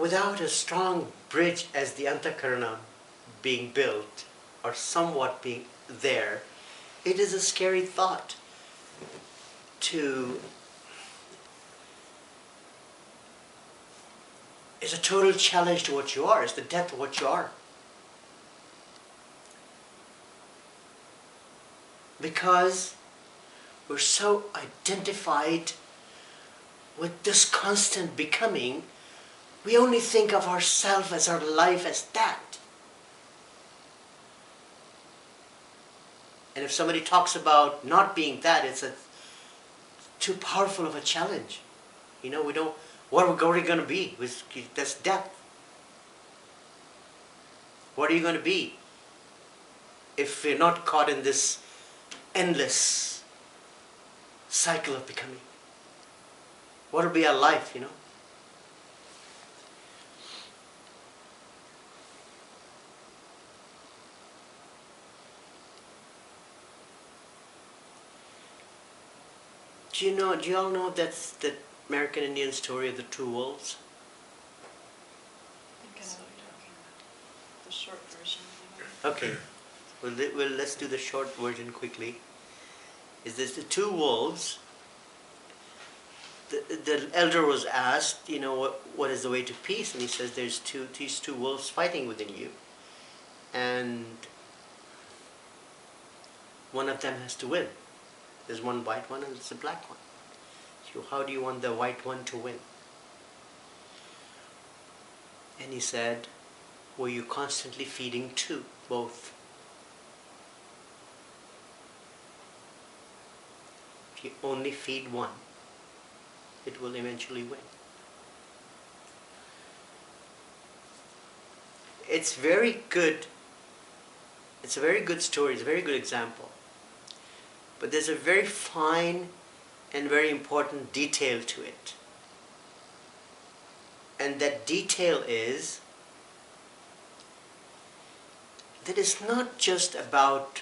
without a strong bridge as the Antakarana being built, or somewhat being there, it is a scary thought to... It's a total challenge to what you are. It's the death of what you are. Because we're so identified with this constant becoming, we only think of ourselves as our life as that. And if somebody talks about not being that, it's too powerful of a challenge. You know, we don't, what are we going to be? That's death. What are you going to be if we're not caught in this endless cycle of becoming? What will be our life, you know? Do you all know that's the American Indian story of the two wolves? I think I know what you're talking about. The short version. Okay, well, let's do the short version quickly. Is this the two wolves? The elder was asked, you know, what is the way to peace? And he says there's these two wolves fighting within you. And one of them has to win. There's one white one and there's a black one. So how do you want the white one to win? And he said, were you constantly feeding both? If you only feed one, it will eventually win. It's very good. It's a very good story. It's a very good example. But there's a very fine and very important detail to it. And that detail is that it's not just about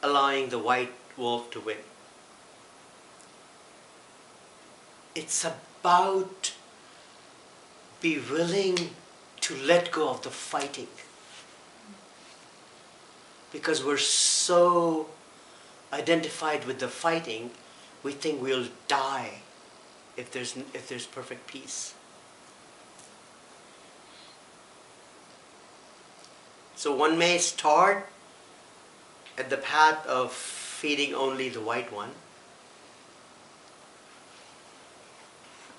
allowing the white wolf to win. It's about be willing to let go of the fighting. Because we're so identified with the fighting, we think we'll die if there's perfect peace. So one may start at the path of feeding only the white one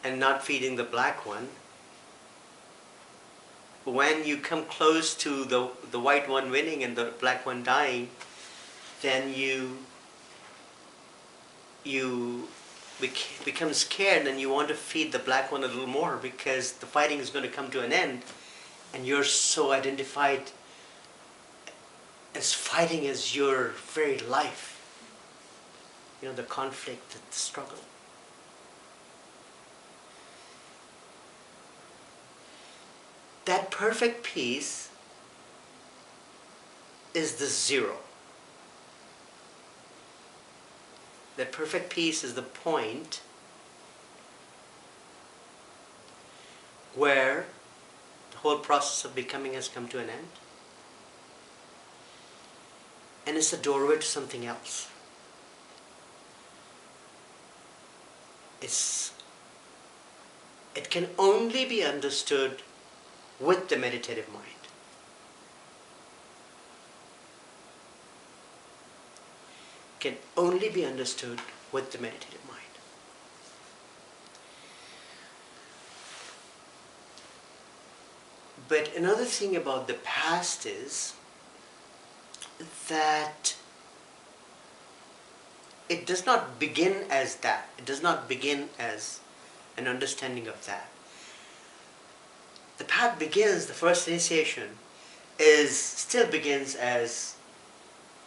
and not feeding the black one. When you come close to the white one winning and the black one dying, then you become scared and you want to feed the black one a little more because the fighting is going to come to an end and you're so identified as fighting as your very life. You know, the conflict, the struggle. That perfect peace is the zero. That perfect peace is the point where the whole process of becoming has come to an end. And it's the doorway to something else. It can only be understood with the meditative mind. Can only be understood with the meditative mind. But another thing about the past is that it does not begin as that. It does not begin as an understanding of that. The path begins, the first initiation still begins as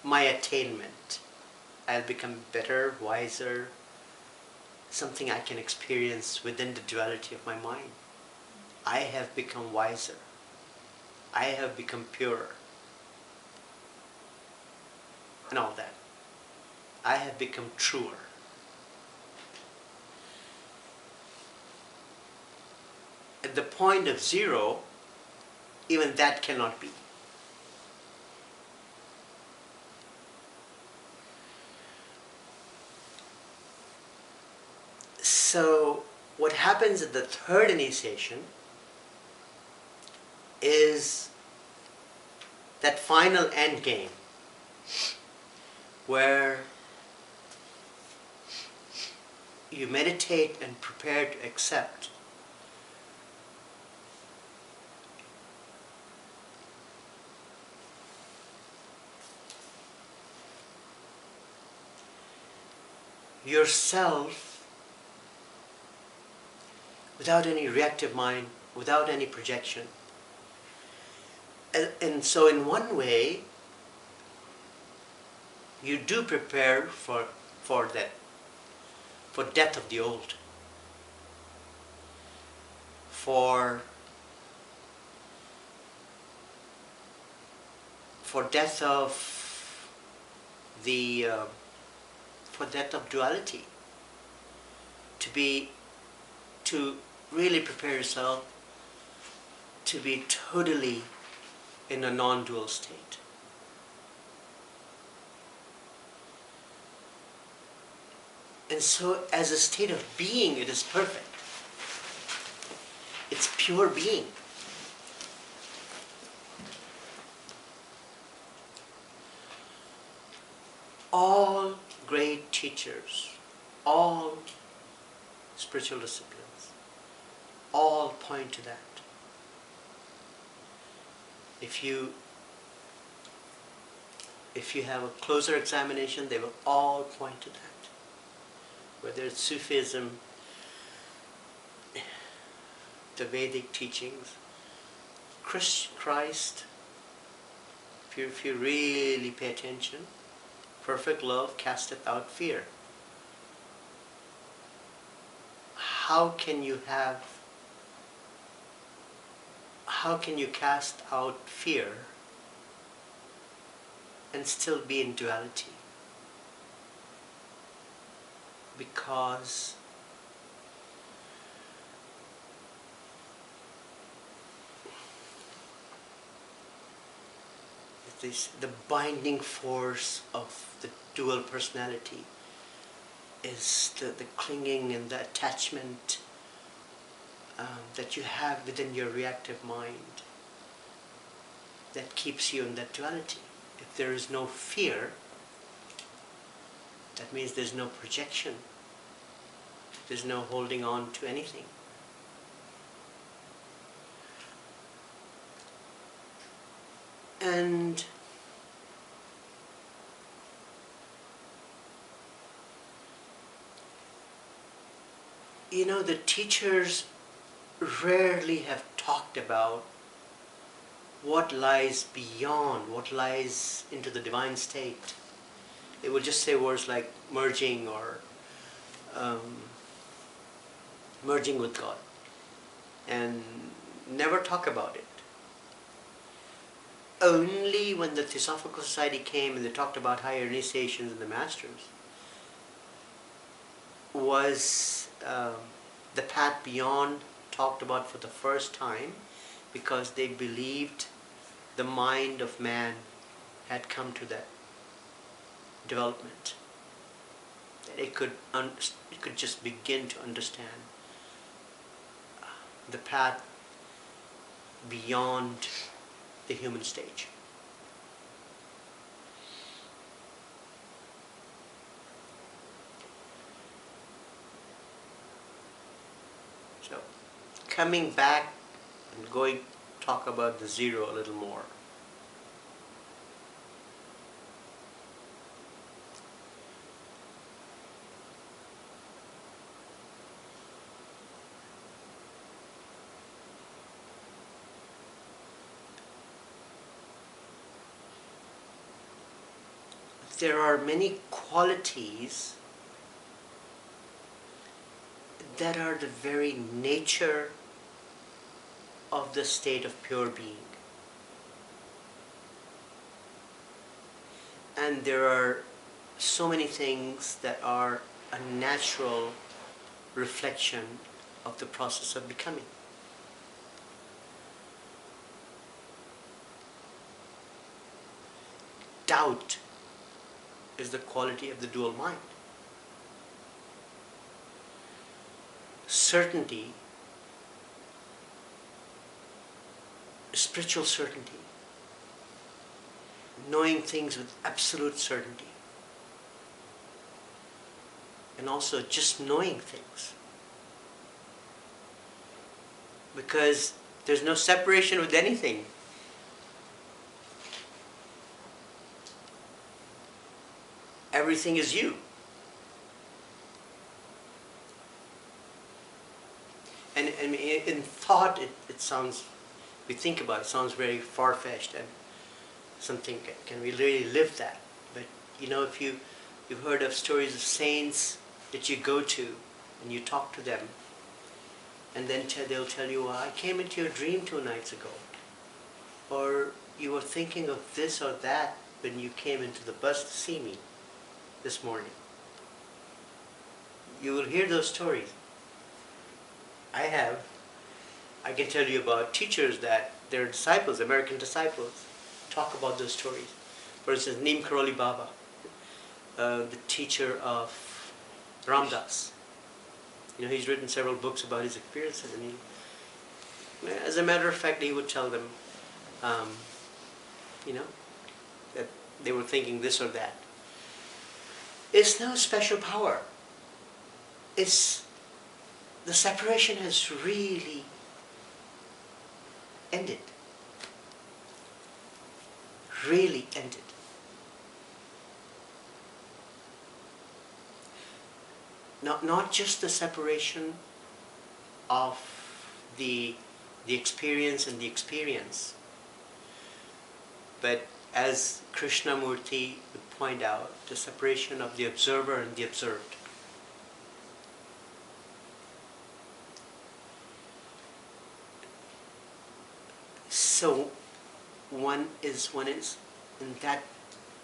my attainment. I'll become better, wiser, something I can experience within the duality of my mind. I have become wiser. I have become purer. And all that. I have become truer. point of zero, even that cannot be. So what happens at the third initiation is that final end game where you meditate and prepare to accept yourself without any reactive mind, without any projection. And so in one way, you do prepare for that, for death of the old, for death of the for death of duality, to really prepare yourself to be totally in a non-dual state. And so as a state of being, it is perfect. It's pure being. All great teachers, all spiritual disciplines, all point to that. If you have a closer examination, they will all point to that. Whether it's Sufism, the Vedic teachings, Christ, if you really pay attention, perfect love casteth out fear. How can you cast out fear and still be in duality? Because the binding force of the dual personality is the clinging and the attachment that you have within your reactive mind that keeps you in that duality. If there is no fear, that means there's no projection. There's no holding on to anything. And the teachers rarely have talked about what lies beyond, what lies into the divine state. They will just say words like merging or merging with God, and never talk about it. Only when the Theosophical Society came and they talked about higher initiations and the masters was the path beyond talked about for the first time, because they believed the mind of man had come to that development, that it could just begin to understand the path beyond the human stage. So, coming back and going to talk about the zero a little more. There are many qualities that are the very nature of the state of pure being. And there are so many things that are a natural reflection of the process of becoming. doubt is the quality of the dual mind. Certainty, spiritual certainty, knowing things with absolute certainty, and also just knowing things. Because there's no separation with anything. Everything is you. And in thought, it sounds, we think about it, sounds very far-fetched and something, can we really live that? But you know, if you've heard of stories of saints that you go to and you talk to them, and then they'll tell you, well, I came into your dream 2 nights ago. Or you were thinking of this or that when you came into the bus to see me this morning. You will hear those stories. I can tell you about teachers that their disciples, American disciples, talk about those stories. For instance, Neem Karoli Baba, the teacher of Ramdas. You know, he's written several books about his experiences, and as a matter of fact, he would tell them, you know, that they were thinking this or that. It's no special power. It's the separation has really ended. Really ended. Not just the separation of the experience and the experience, but as Krishnamurti would point out, the separation of the observer and the observed. So one is in that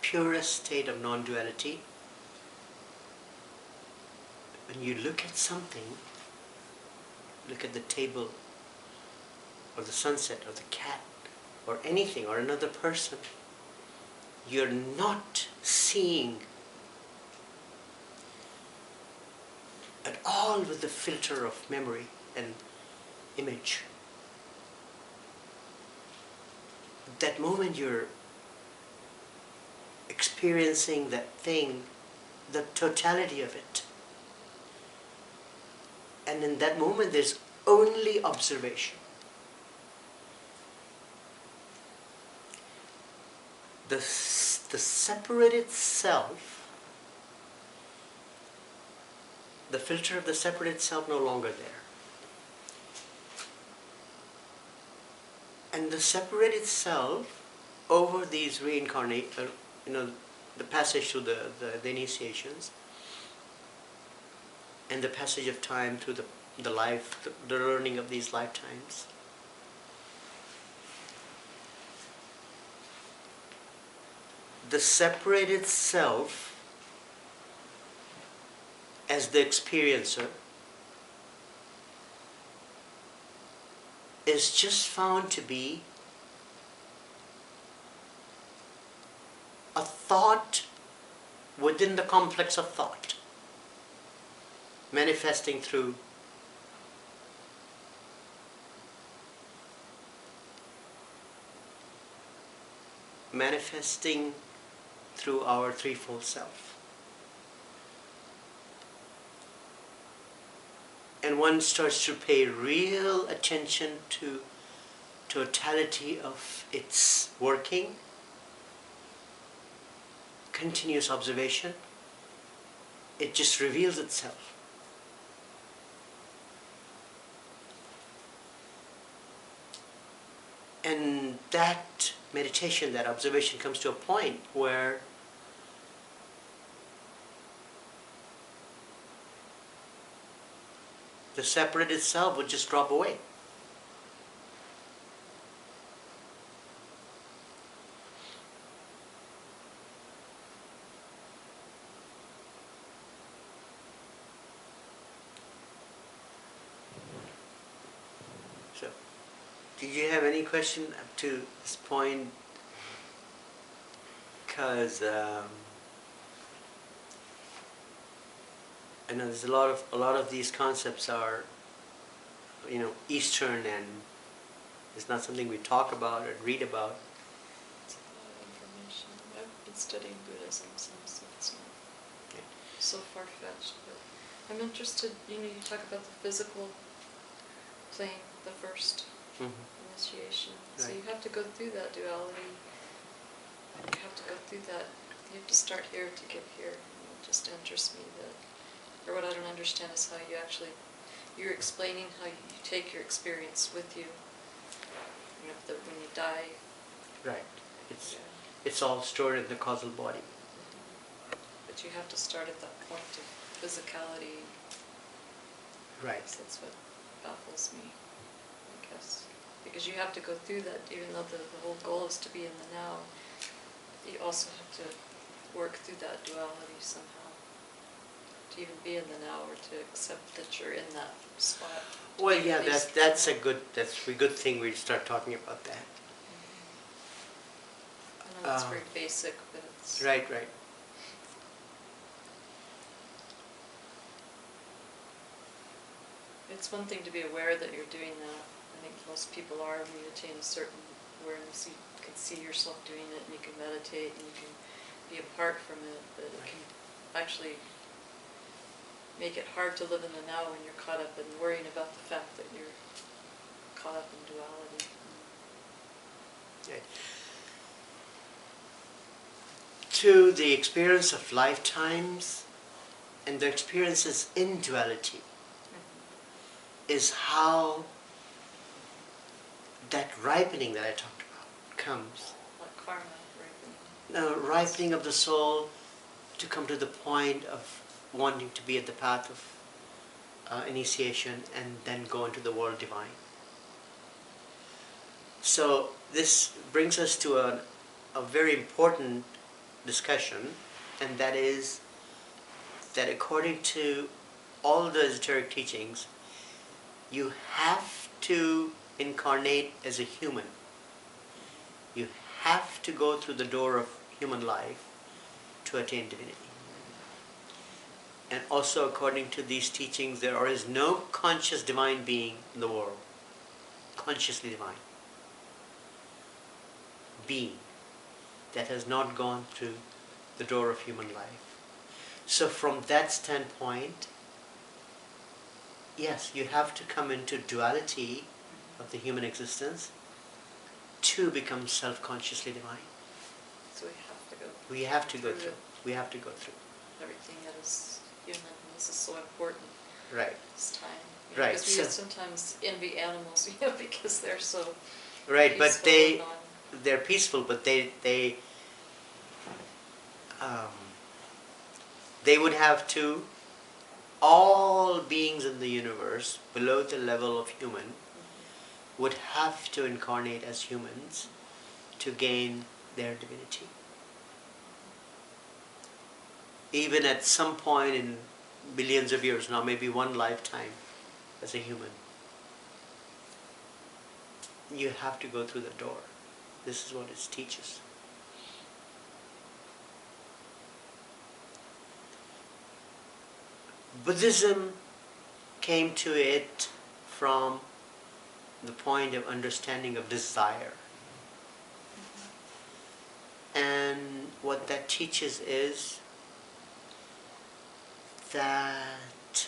purest state of non-duality. When you look at something, look at the table, or the sunset, or the cat, or anything, or another person, you're not seeing at all with the filter of memory and image. At that moment you're experiencing that thing, the totality of it. And in that moment there's only observation. The separated self, the filter of the separated self no longer there. And the separated self over these the passage through the initiations, and the passage of time through the life, the learning of these lifetimes, the separated self as the experiencer is just found to be a thought within the complex of thought, manifesting through our threefold self. And one starts to pay real attention to totality of its working, continuous observation. It just reveals itself. And that meditation, that observation comes to a point where the separated self would just drop away. So, did you have any question up to this point because I know there's a lot of these concepts are, you know, Eastern, and it's not something we talk about or read about. It's a lot of information. I've been studying Buddhism since, so it's not so far-fetched, but I'm interested, you know, you talk about the physical plane, the first initiation. So you have to go through that duality. You have to go through that. You have to start here to get here. And it just interests me that, or what I don't understand is how you actually, you're explaining how you take your experience with you. You know, that when you die. Right. It's all stored in the causal body. But you have to start at that point of physicality. Right. So that's what baffles me, I guess. Because you have to go through that, even though the whole goal is to be in the now, you also have to work through that duality somehow. To even be in the now, or to accept that you're in that spot. Well, yeah, that's a good thing we start talking about that. I know it's very basic, but it's... Right. It's one thing to be aware that you're doing that. I think most people are when you attain a certain awareness. You can see yourself doing it, and you can meditate, and you can be apart from it, but it can actually make it hard to live in the now when you're caught up in worrying about the fact that you're caught up in duality. Okay. To the experience of lifetimes and the experiences in duality is how that ripening that I talked about comes. Like karma ripening. Ripening of the soul to come to the point of wanting to be at the path of initiation and then go into the world divine. So this brings us to a very important discussion, and that is that according to all the esoteric teachings, you have to incarnate as a human. You have to go through the door of human life to attain divinity. And also according to these teachings, there is no conscious divine being in the world, consciously divine being, that has not gone through the door of human life. So from that standpoint, yes, you have to come into duality of the human existence to become self-consciously divine. So we have to go. We have to go through. We have to go through everything that is human. And this is so important. Right. This time. You know, Right. Because we sometimes envy animals, you know, because they're so right, but peaceful they're peaceful, but they would have to, all beings in the universe below the level of human would have to incarnate as humans to gain their divinity. Even at some point in billions of years now, maybe one lifetime as a human, you have to go through the door. This is what it teaches. Buddhism came to it from the point of understanding of desire. And what that teaches is that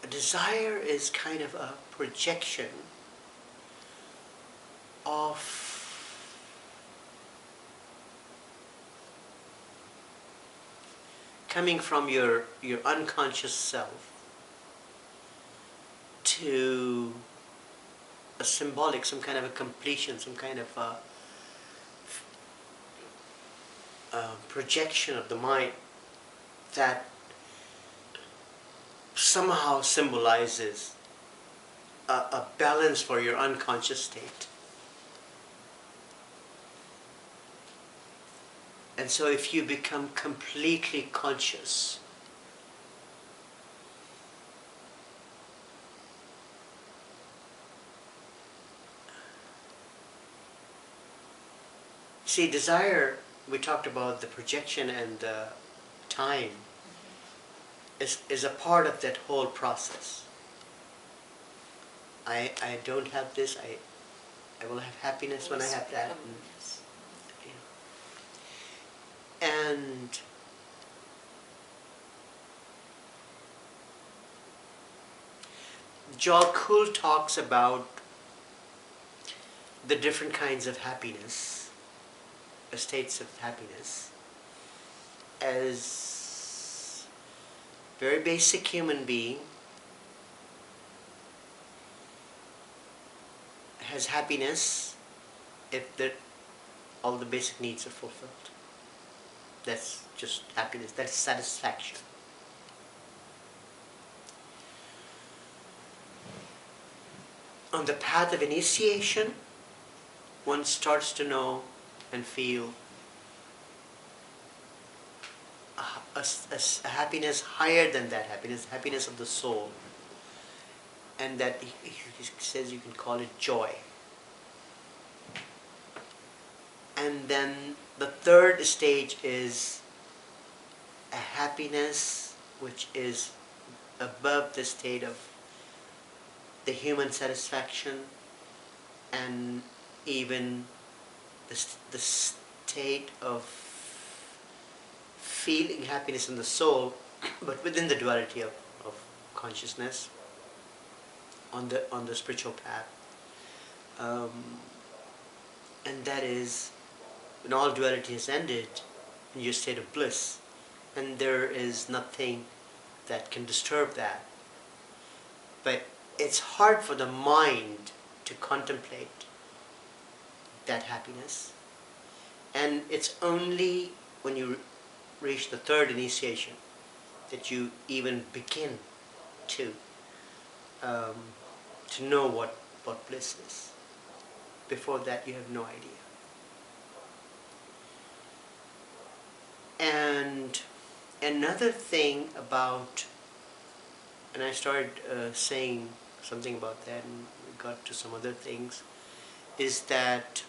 a desire is kind of a projection of coming from your unconscious self to a symbolic, some kind of a completion, some kind of a projection of the mind that somehow symbolizes a balance for your unconscious state. And so if you become completely conscious See, desire, we talked about the projection and the time, is a part of that whole process. I don't have this, I will have happiness when I have that. Yes. And H.O.P.E talks about the different kinds of happiness, states of happiness, as very basic human being has happiness if all the basic needs are fulfilled. That's just happiness, that's satisfaction. On the path of initiation, one starts to know and feel a happiness higher than that happiness of the soul. And that he says you can call it joy. And then the third stage is a happiness which is above the state of the human satisfaction and even the state of feeling happiness in the soul, but within the duality of consciousness on the spiritual path. And that is when all duality has ended in your state of bliss, and there is nothing that can disturb that. But it's hard for the mind to contemplate that happiness, and it's only when you reach the third initiation that you even begin to know what bliss is. Before that, you have no idea. And another thing about, and I started saying something about that, and we got to some other things, is that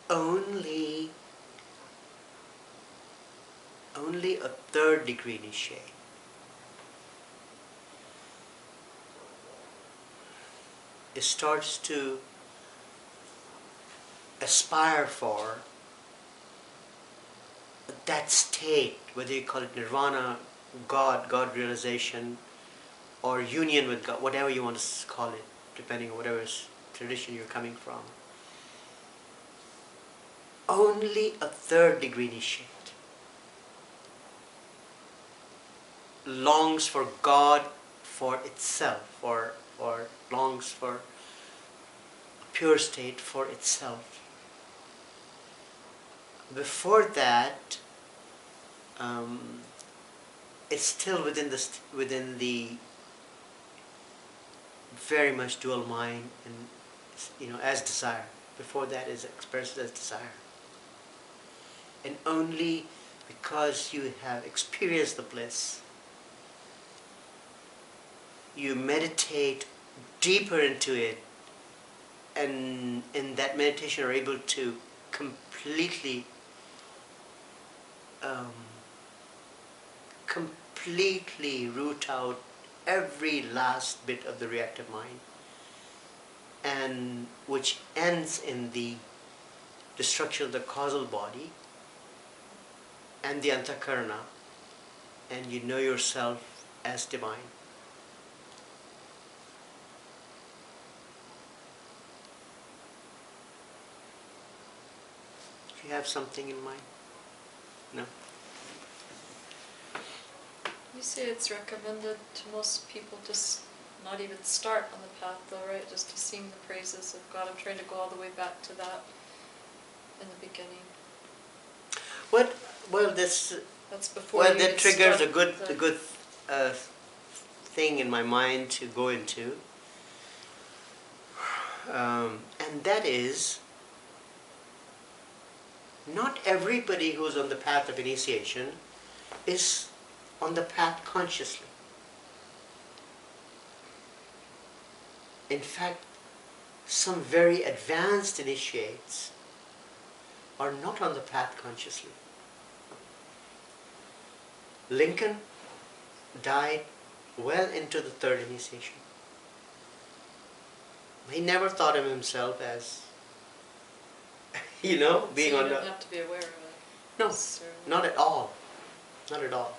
only a third degree initiate starts to aspire for that state, whether you call it nirvana, God realization, or union with God, whatever you want to call it, depending on whatever tradition you're coming from. Only a third degree initiate longs for God for itself, or longs for a pure state for itself. Before that, it's still within the very much dual mind, and as desire. Before that is expressed as desire. And only because you have experienced the bliss, you meditate deeper into it, and in that meditation are able to completely root out every last bit of the reactive mind, and which ends in the destruction of the causal body and the antakarana, and you know yourself as divine. Do you have something in mind? No? You say it's recommended to most people just not even start on the path though, right? Just to sing the praises of God. I'm trying to go all the way back to that in the beginning. Well, that's before. Well, that triggers a good thing in my mind to go into, and that is, not everybody who's on the path of initiation is on the path consciously. In fact, some very advanced initiates are not on the path consciously. Lincoln died well into the third initiation. He never thought of himself as, being so on you the... don't have to be aware of it. No, necessarily. not at all. Not at all.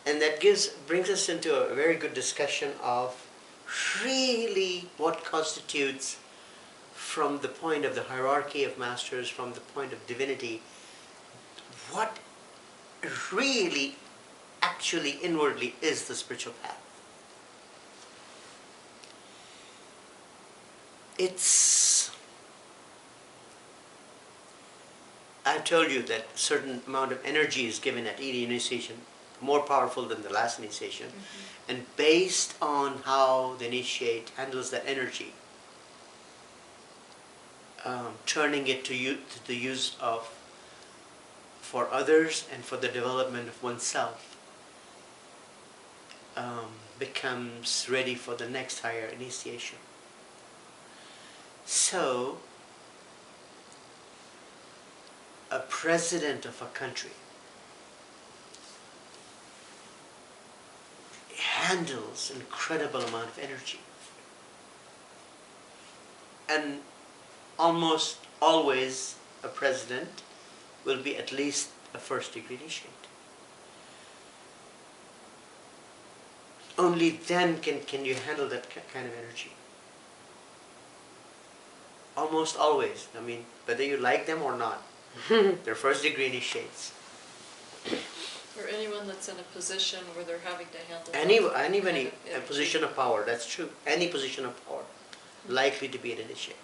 And that brings us into a very good discussion of really what constitutes, from the point of the hierarchy of masters, from the point of divinity, what really, actually, inwardly is the spiritual path. I've told you that a certain amount of energy is given at each initiation, more powerful than the last initiation. Mm-hmm. And based on how the initiate handles that energy, turning it to the use of for others and for the development of oneself, becomes ready for the next higher initiation. So, a president of a country handles an incredible amount of energy. And almost always a president will be at least a first degree initiate. Only then can you handle that kind of energy. Almost always. I mean, whether you like them or not, they're first degree initiates. Or anyone that's in a position where they're having to handle anybody, a position of power, that's true. Any position of power, likely to be an initiate.